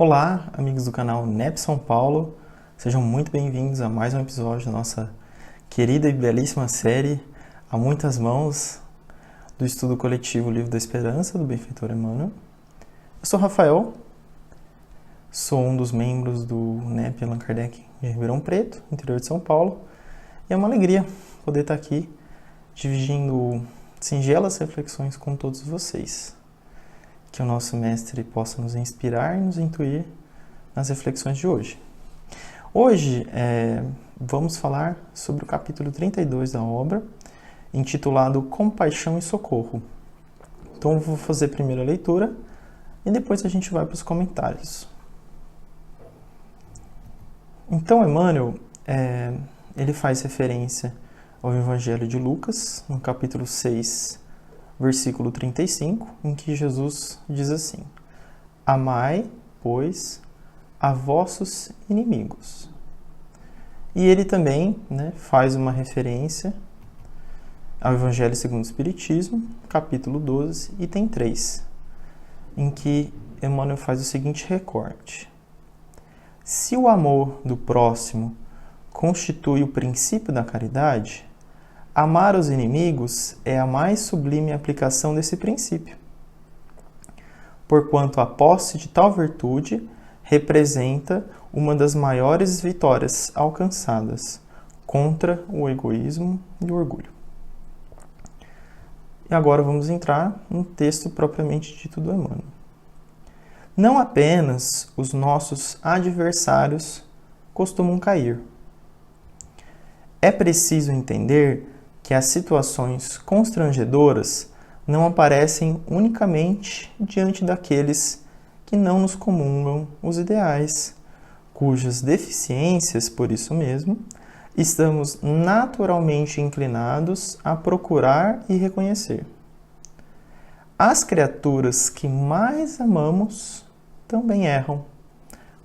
Olá, amigos do canal NEP São Paulo, sejam muito bem-vindos a mais um episódio da nossa querida e belíssima série A Muitas Mãos, do estudo coletivo Livro da Esperança, do benfeitor Emmanuel. Eu sou Rafael, sou um dos membros do NEP Allan Kardec de Ribeirão Preto, interior de São Paulo, e é uma alegria poder estar aqui dividindo singelas reflexões com todos vocês. Que o nosso mestre possa nos inspirar e nos intuir nas reflexões de hoje. Hoje vamos falar sobre o capítulo 32 da obra, intitulado Compaixão e Socorro. Então eu vou fazer primeiro a leitura e depois a gente vai para os comentários. Então Emmanuel, ele faz referência ao Evangelho de Lucas, no capítulo 6, versículo 35, em que Jesus diz assim: Amai, pois, a vossos inimigos. E ele também faz uma referência ao Evangelho segundo o Espiritismo, capítulo 12, item 3, em que Emmanuel faz o seguinte recorte: se o amor do próximo constitui o princípio da caridade, amar os inimigos é a mais sublime aplicação desse princípio, porquanto a posse de tal virtude representa uma das maiores vitórias alcançadas contra o egoísmo e o orgulho. E agora vamos entrar no texto propriamente dito do Emmanuel. Não apenas os nossos adversários costumam cair. É preciso entender que as situações constrangedoras não aparecem unicamente diante daqueles que não nos comungam os ideais, cujas deficiências, por isso mesmo, estamos naturalmente inclinados a procurar e reconhecer. As criaturas que mais amamos também erram,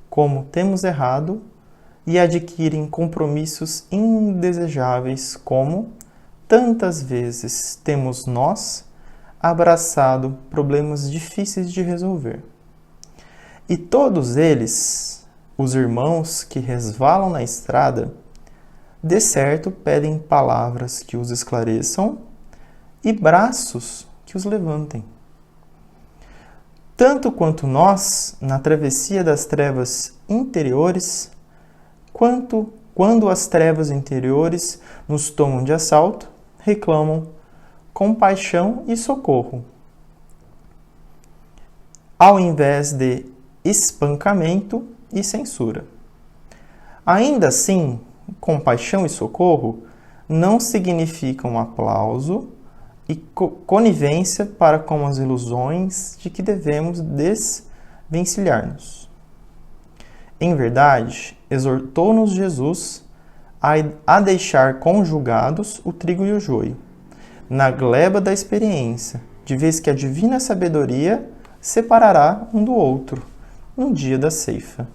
como temos errado, e adquirem compromissos indesejáveis como tantas vezes temos nós abraçado problemas difíceis de resolver. E todos eles, os irmãos que resvalam na estrada, de certo pedem palavras que os esclareçam e braços que os levantem. Tanto quanto nós, na travessia das trevas interiores, quanto quando as trevas interiores nos tomam de assalto, reclamam compaixão e socorro, ao invés de espancamento e censura. Ainda assim, compaixão e socorro não significam aplauso e conivência para com as ilusões de que devemos desvencilhar-nos. Em verdade, exortou-nos Jesus a deixar conjugados o trigo e o joio, na gleba da experiência, de vez que a divina sabedoria separará um do outro, no dia da ceifa.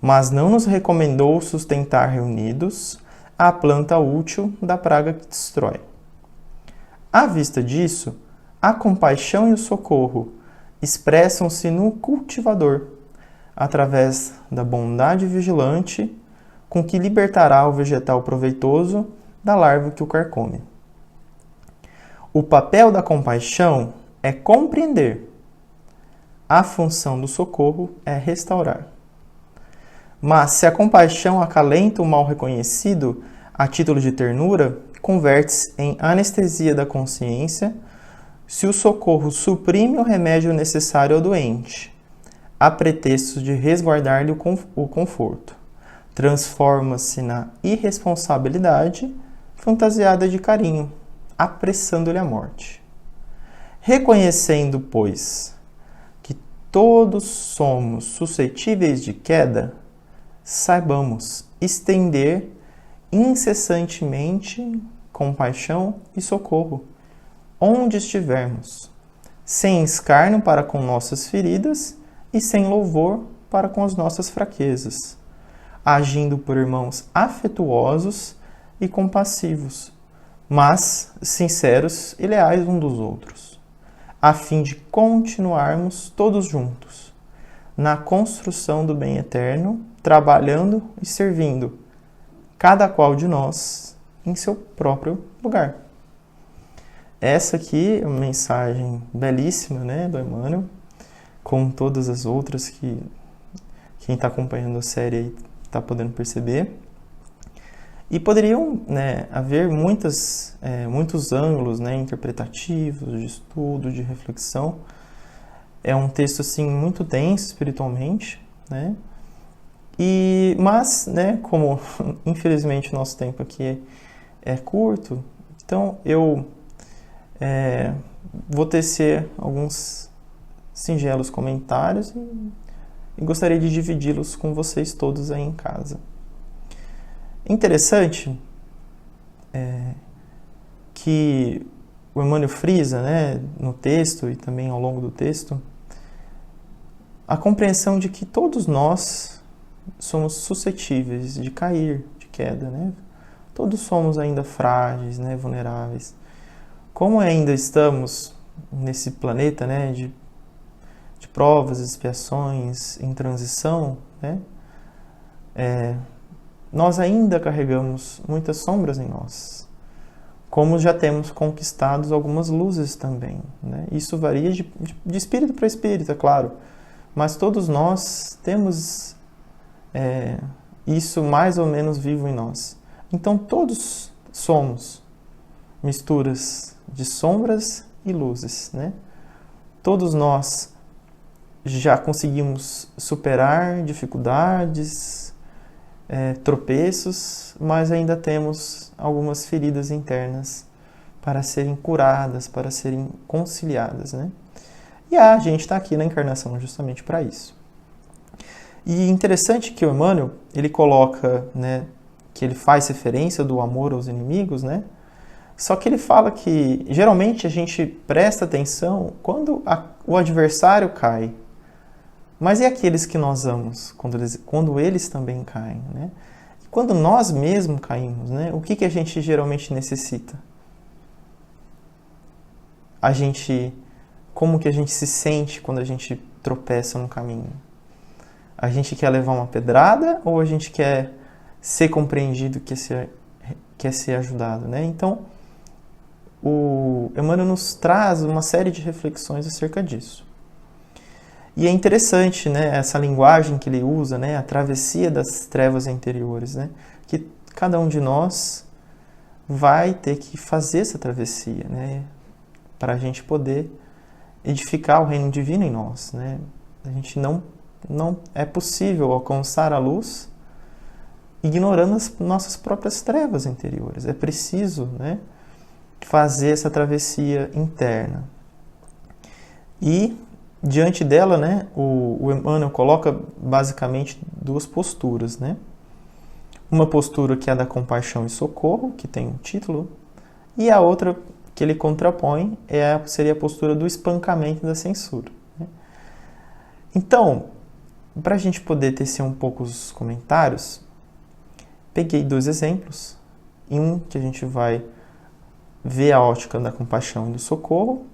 Mas não nos recomendou sustentar reunidos a planta útil da praga que destrói. À vista disso, a compaixão e o socorro expressam-se no cultivador, através da bondade vigilante com que libertará o vegetal proveitoso da larva que o carcome. O papel da compaixão é compreender. A função do socorro é restaurar. Mas se a compaixão acalenta o mal reconhecido a título de ternura, converte-se em anestesia da consciência se o socorro suprime o remédio necessário ao doente, a pretexto de resguardar-lhe o conforto. Transforma-se na irresponsabilidade fantasiada de carinho, apressando-lhe a morte. Reconhecendo, pois, que todos somos suscetíveis de queda, saibamos estender incessantemente compaixão e socorro, onde estivermos, sem escárnio para com nossas feridas e sem louvor para com as nossas fraquezas, agindo por irmãos afetuosos e compassivos, mas sinceros e leais uns dos outros, a fim de continuarmos todos juntos, na construção do bem eterno, trabalhando e servindo, cada qual de nós em seu próprio lugar. Essa aqui é uma mensagem belíssima, né, do Emmanuel, com todas as outras que quem está acompanhando a série está podendo perceber. E poderiam, né, haver muitos ângulos, né, interpretativos, de estudo, de reflexão. É um texto assim, muito denso espiritualmente, né? Mas, né, como infelizmente o nosso tempo aqui é curto, então eu vou tecer alguns singelos comentários e gostaria de dividi-los com vocês todos aí em casa. Interessante que o Emmanuel frisa, né, no texto e também ao longo do texto, a compreensão de que todos nós somos suscetíveis de cair, de queda, né? Todos somos ainda frágeis, né, vulneráveis. Como ainda estamos nesse planeta, né, de provas, expiações, em transição, né, nós ainda carregamos muitas sombras em nós, como já temos conquistado algumas luzes também, né? Isso varia de espírito para espírito, é claro, mas todos nós temos isso mais ou menos vivo em nós. Então todos somos misturas de sombras e luzes, né? Todos nós já conseguimos superar dificuldades, tropeços, mas ainda temos algumas feridas internas para serem curadas, para serem conciliadas, né? E a gente está aqui na encarnação justamente para isso. E interessante que o Emmanuel, ele coloca, né, que ele faz referência do amor aos inimigos, né? Só que ele fala que geralmente a gente presta atenção quando o adversário cai. Mas e aqueles que nós amamos, quando eles também caem, né? E quando nós mesmos caímos, né? O que a gente geralmente necessita? Como que a gente se sente quando a gente tropeça no caminho? A gente quer levar uma pedrada ou a gente quer ser compreendido, quer ser ajudado, né? Então, o Emmanuel nos traz uma série de reflexões acerca disso. E é interessante, né, essa linguagem que ele usa, né, a travessia das trevas interiores, né, que cada um de nós vai ter que fazer essa travessia, né, para a gente poder edificar o reino divino em nós, né. A gente não é possível alcançar a luz ignorando as nossas próprias trevas interiores. É preciso, né, fazer essa travessia interna. E diante dela, né, o Emmanuel coloca basicamente duas posturas, né? Uma postura que é a da compaixão e socorro, que tem um título, e a outra que ele contrapõe seria a postura do espancamento e da censura, né? Então, para a gente poder tecer um pouco os comentários, peguei dois exemplos, um que a gente vai ver a ótica da compaixão e do socorro,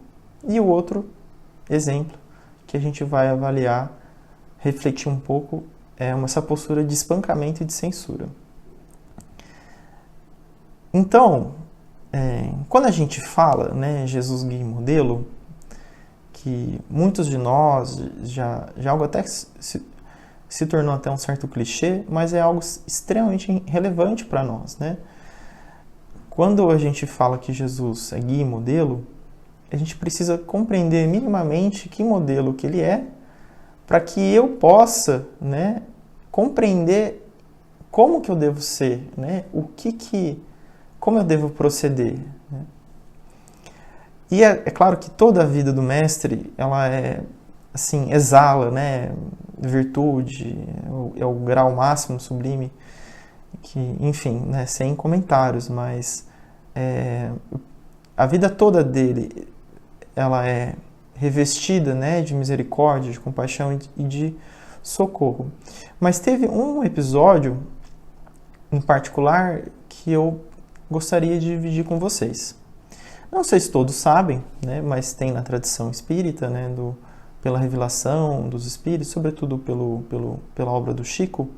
e o outro exemplo que a gente vai avaliar, refletir um pouco, essa postura de espancamento e de censura. Então, quando a gente fala, né, Jesus guia e modelo, que muitos de nós já algo até se tornou até um certo clichê, mas é algo extremamente relevante para nós, né? Quando a gente fala que Jesus é guia e modelo, a gente precisa compreender minimamente que modelo que ele é, para que eu possa, né, compreender como que eu devo ser, né, como eu devo proceder, né? E é claro que toda a vida do mestre, ela assim, exala, né, virtude, é o grau máximo sublime, que, enfim, né, sem comentários, mas a vida toda dele, ela é revestida, né, de misericórdia, de compaixão e de socorro. Mas teve um episódio em particular que eu gostaria de dividir com vocês. Não sei se todos sabem, né, mas tem na tradição espírita, né, pela revelação dos Espíritos, sobretudo pela obra do Chico,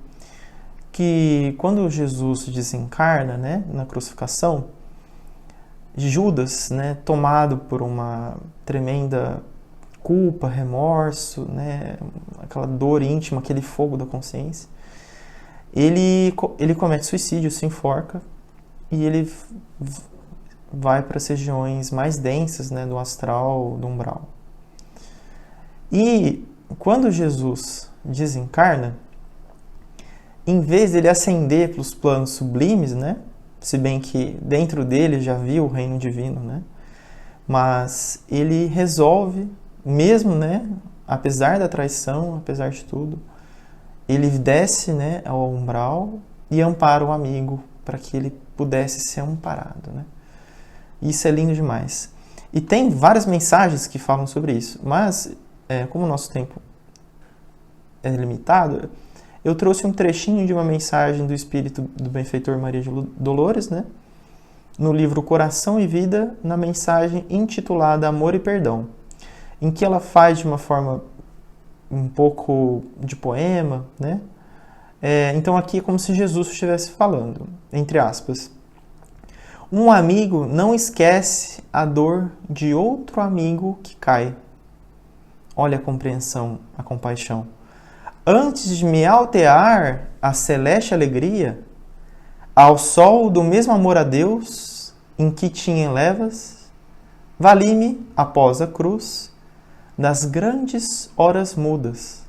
que quando Jesus desencarna, né, na crucificação, Judas, né, tomado por uma tremenda culpa, remorso, né, aquela dor íntima, aquele fogo da consciência, ele comete suicídio, se enforca, e ele vai para as regiões mais densas, né, do astral, do umbral. E quando Jesus desencarna, em vez de ele ascender para os planos sublimes, né, se bem que dentro dele já viu o reino divino, né, mas ele resolve, mesmo, né, apesar da traição, apesar de tudo, ele desce, né, ao umbral e ampara o amigo para que ele pudesse ser amparado, né. Isso é lindo demais. E tem várias mensagens que falam sobre isso, mas como o nosso tempo é limitado, eu trouxe um trechinho de uma mensagem do Espírito do Benfeitor Maria de Dolores, né, no livro Coração e Vida, na mensagem intitulada Amor e Perdão, em que ela faz de uma forma um pouco de poema, né? Então aqui é como se Jesus estivesse falando, entre aspas. Um amigo não esquece a dor de outro amigo que cai. Olha a compreensão, a compaixão. Antes de me altear a celeste alegria, ao sol do mesmo amor a Deus, em que te elevas, vali-me, após a cruz, das grandes horas mudas,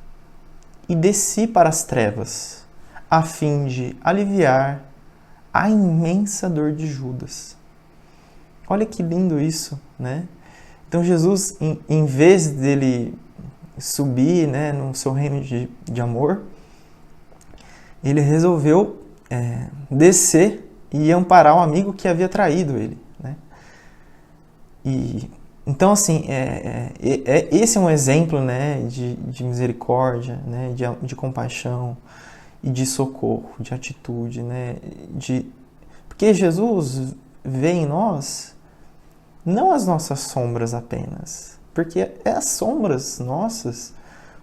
e desci para as trevas, a fim de aliviar a imensa dor de Judas. Olha que lindo isso, né? Então Jesus, em vez dele subir, né, no seu reino de amor, ele resolveu descer e amparar o amigo que havia traído ele, né? E então, assim, esse é um exemplo, né, de misericórdia, né, de compaixão e de socorro, de atitude, né, porque Jesus vê em nós não as nossas sombras apenas, porque as sombras nossas,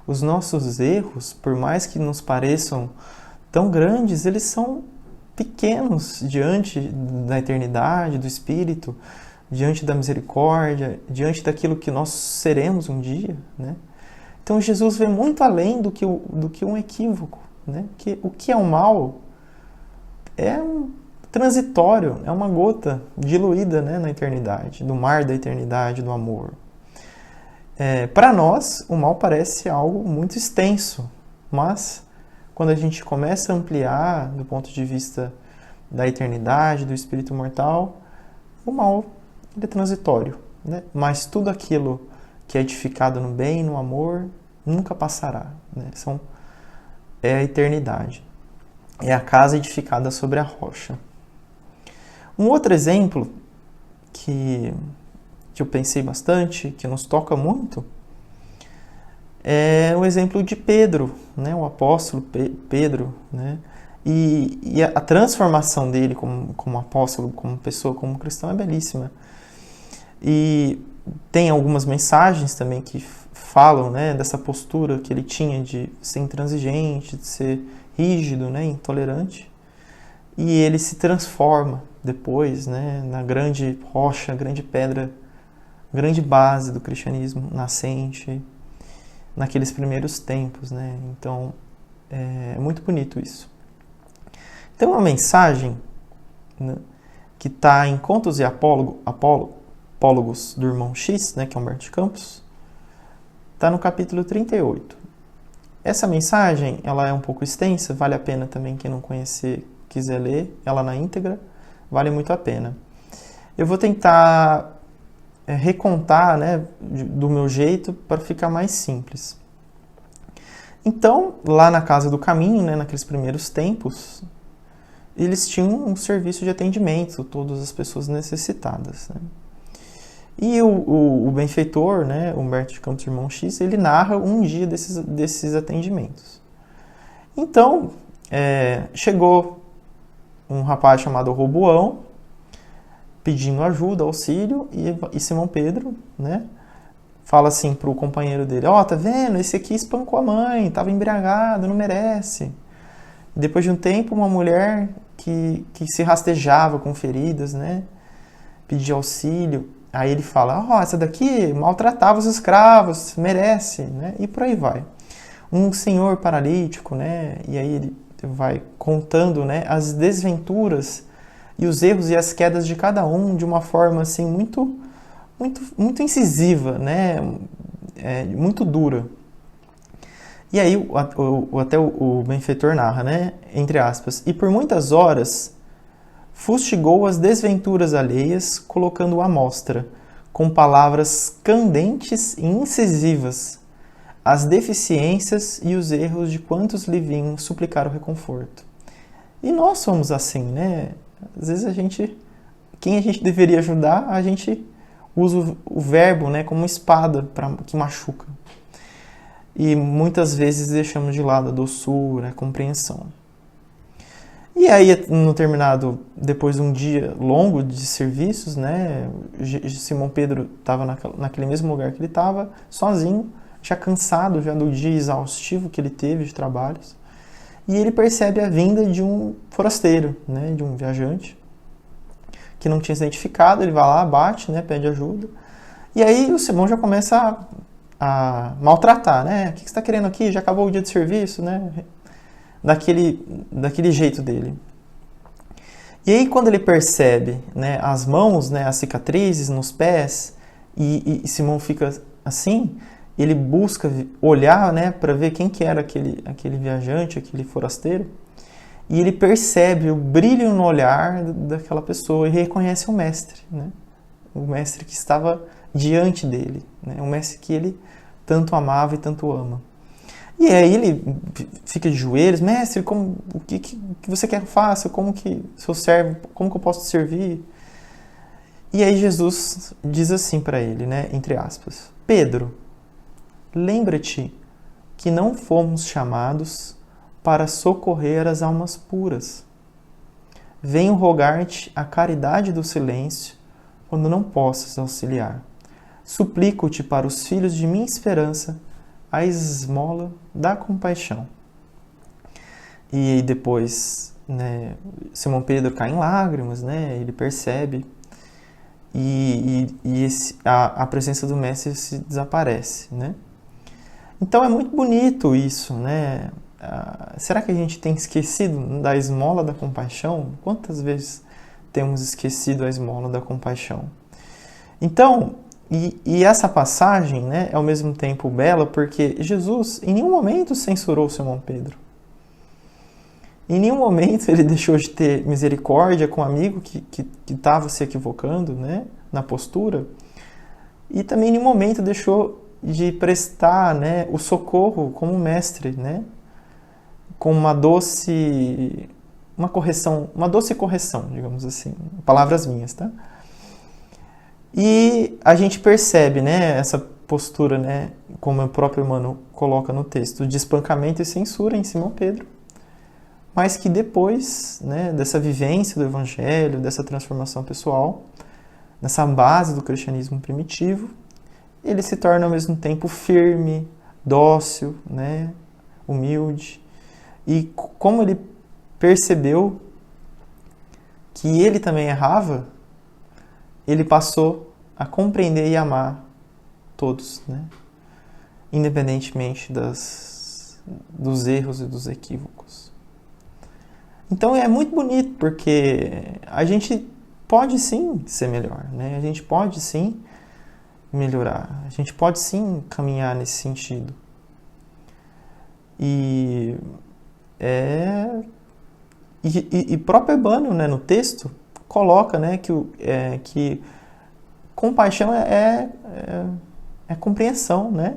os nossos erros, por mais que nos pareçam tão grandes, eles são pequenos diante da eternidade, do Espírito, diante da misericórdia, diante daquilo que nós seremos um dia, né? Então Jesus vê muito além do que um equívoco, né? Que o que é o mal é transitório, é uma gota diluída, né, na eternidade, do mar da eternidade, do amor. Para nós, o mal parece algo muito extenso, mas quando a gente começa a ampliar do ponto de vista da eternidade, do espírito mortal, o mal ele é transitório, né? Mas tudo aquilo que é edificado no bem, no amor, nunca passará, né? É a eternidade. É a casa edificada sobre a rocha. Um outro exemplo que eu pensei bastante, que nos toca muito, é o exemplo de Pedro, né? O apóstolo Pedro, né? E a transformação dele como apóstolo, como pessoa, como cristão é belíssima. E tem algumas mensagens também que falam, né, dessa postura que ele tinha de ser intransigente, de ser rígido, né, intolerante. E ele se transforma depois, né, na grande rocha, grande pedra, grande base do cristianismo nascente naqueles primeiros tempos, né? Então é muito bonito isso. Tem uma mensagem, né, que está em Contos e Apólogos do Irmão X, né, que é Humberto de Campos, está no capítulo 38. Essa mensagem ela é um pouco extensa, vale a pena também quem não conhecer, quiser ler ela na íntegra, vale muito a pena. Eu vou tentar recontar, né, do meu jeito para ficar mais simples. Então, lá na Casa do Caminho, né, naqueles primeiros tempos, eles tinham um serviço de atendimento a todas as pessoas necessitadas, né? E o benfeitor, né, Humberto de Campos Irmão X, ele narra um dia desses atendimentos. Então, chegou um rapaz chamado Roboão, pedindo ajuda, auxílio, e Simão Pedro, né, fala assim pro companheiro dele, tá vendo? Esse aqui espancou a mãe, tava embriagado, não merece. E depois de um tempo, uma mulher que se rastejava com feridas, né? Pedia auxílio. Aí ele fala, essa daqui maltratava os escravos, merece, né? E por aí vai. Um senhor paralítico, né? E aí ele vai contando, né, as desventuras e os erros e as quedas de cada um de uma forma assim muito incisiva, né, muito dura. E aí até o benfeitor narra, né, entre aspas, e por muitas horas fustigou as desventuras alheias, colocando à mostra, com palavras candentes e incisivas, as deficiências e os erros de quantos lhe vinham suplicar o reconforto. E nós somos assim, né? Às vezes quem a gente deveria ajudar, a gente usa o verbo, né, como uma espada que machuca. E muitas vezes deixamos de lado a doçura, a compreensão. E aí, depois de um dia longo de serviços, né, Simão Pedro estava naquele mesmo lugar que ele estava, sozinho, já cansado já do dia exaustivo que ele teve de trabalhos. E ele percebe a vinda de um forasteiro, né, de um viajante, que não tinha se identificado. Ele vai lá, bate, né, pede ajuda. E aí o Simão já começa a maltratar, né? O que você está querendo aqui? Já acabou o dia de serviço, né? Daquele jeito dele. E aí quando ele percebe, né, as mãos, né, as cicatrizes nos pés, e Simão fica assim, ele busca olhar, né, para ver quem que era aquele viajante, aquele forasteiro, e ele percebe o brilho no olhar daquela pessoa e reconhece o mestre, né? O mestre que estava diante dele, né? O mestre que ele tanto amava e tanto ama. E aí ele fica de joelhos, mestre, o que você quer que eu faça? Como que sou servo? Como que eu posso te servir? E aí Jesus diz assim para ele, né, entre aspas, Pedro, lembra-te que não fomos chamados para socorrer as almas puras. Venho rogar-te a caridade do silêncio quando não possas auxiliar. Suplico-te para os filhos de minha esperança a esmola da compaixão. E depois, né, Simão Pedro cai em lágrimas, né, ele percebe e a presença do mestre se desaparece, né? Então é muito bonito isso, né? Será que a gente tem esquecido da esmola da compaixão? Quantas vezes temos esquecido a esmola da compaixão? Então, e essa passagem, né, é ao mesmo tempo bela porque Jesus em nenhum momento censurou Simão Pedro. Em nenhum momento ele deixou de ter misericórdia com o amigo que estava se equivocando, né, na postura. E também em nenhum momento deixou de prestar, né, o socorro como mestre, né, com uma doce correção, digamos assim, palavras minhas, tá? E a gente percebe, né, essa postura, né, como o próprio Emmanuel coloca no texto, de espancamento e censura em Simão Pedro, mas que depois, né, dessa vivência do Evangelho, dessa transformação pessoal, nessa base do cristianismo primitivo, ele se torna ao mesmo tempo firme, dócil, né, humilde. E como ele percebeu que ele também errava, ele passou a compreender e amar todos, né, independentemente dos erros e dos equívocos. Então é muito bonito, porque a gente pode sim ser melhor, né? A gente pode sim melhorar, a gente pode sim caminhar nesse sentido. E próprio Emmanuel, né, no texto, coloca, né, que compaixão é compreensão, né?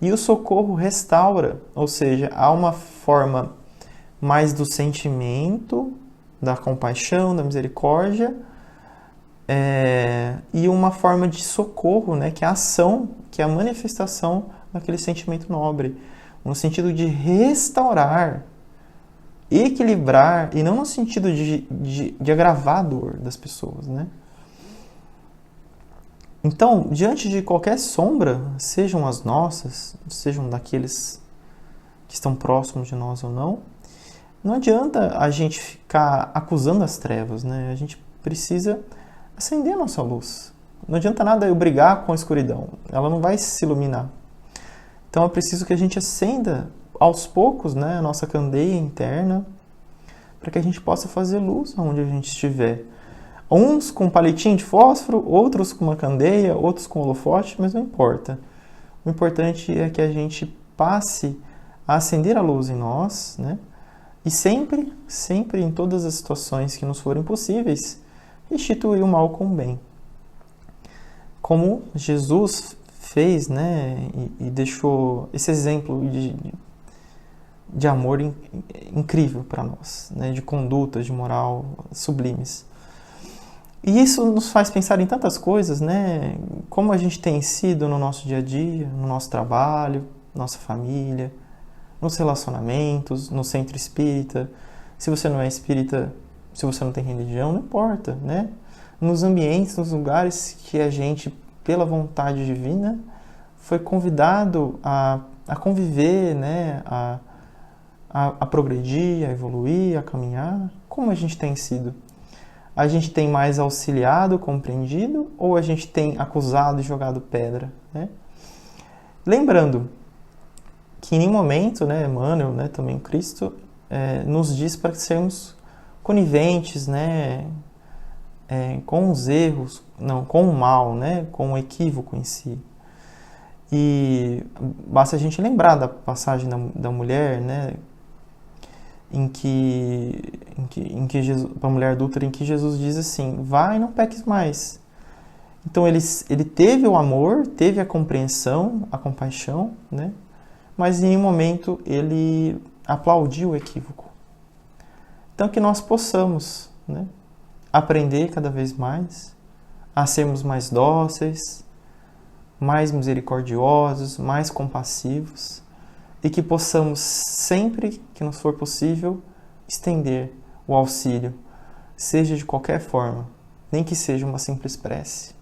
E o socorro restaura, ou seja, há uma forma mais do sentimento, da compaixão, da misericórdia, e uma forma de socorro, né, que é a ação, que é a manifestação daquele sentimento nobre, no sentido de restaurar, equilibrar, e não no sentido de agravar a dor das pessoas, né? Então, diante de qualquer sombra, sejam as nossas, sejam daqueles que estão próximos de nós ou não, não adianta a gente ficar acusando as trevas, né? A gente precisa acender a nossa luz. Não adianta nada eu brigar com a escuridão, ela não vai se iluminar. Então é preciso que a gente acenda aos poucos, né, a nossa candeia interna, para que a gente possa fazer luz onde a gente estiver. Uns com um palitinho de fósforo, outros com uma candeia, outros com holofote, mas não importa. O importante é que a gente passe a acender a luz em nós, né? E sempre, sempre em todas as situações que nos forem possíveis, restituir o mal com o bem. Como Jesus fez, né? E deixou esse exemplo de amor incrível para nós, né? De condutas, de moral sublimes. E isso nos faz pensar em tantas coisas, né? Como a gente tem sido no nosso dia a dia, no nosso trabalho, nossa família, nos relacionamentos, no centro espírita. Se você não é espírita, se você não tem religião, não importa, né? Nos ambientes, nos lugares que a gente, pela vontade divina, foi convidado a conviver, né? A progredir, a evoluir, a caminhar. Como a gente tem sido? A gente tem mais auxiliado, compreendido, ou a gente tem acusado e jogado pedra, né? Lembrando que em nenhum momento, né, Emmanuel, né, também Cristo, nos diz para sermos coniventes, né, com os erros, não, com o mal, né, com o equívoco em si. E basta a gente lembrar da passagem da mulher, né, em que Jesus, para a mulher adúltera, em que Jesus diz assim: vai e não peques mais. Então ele teve o amor, teve a compreensão, a compaixão, né? Mas em nenhum momento ele aplaudiu o equívoco. Então que nós possamos, né, aprender cada vez mais a sermos mais dóceis, mais misericordiosos, mais compassivos, e que possamos, sempre que nos for possível, estender o auxílio, seja de qualquer forma, nem que seja uma simples prece.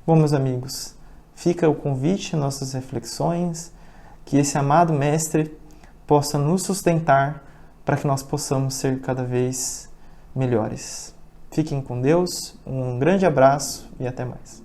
Bom, meus amigos, fica o convite, nossas reflexões, que esse amado Mestre possa nos sustentar para que nós possamos ser cada vez melhores. Fiquem com Deus, um grande abraço e até mais.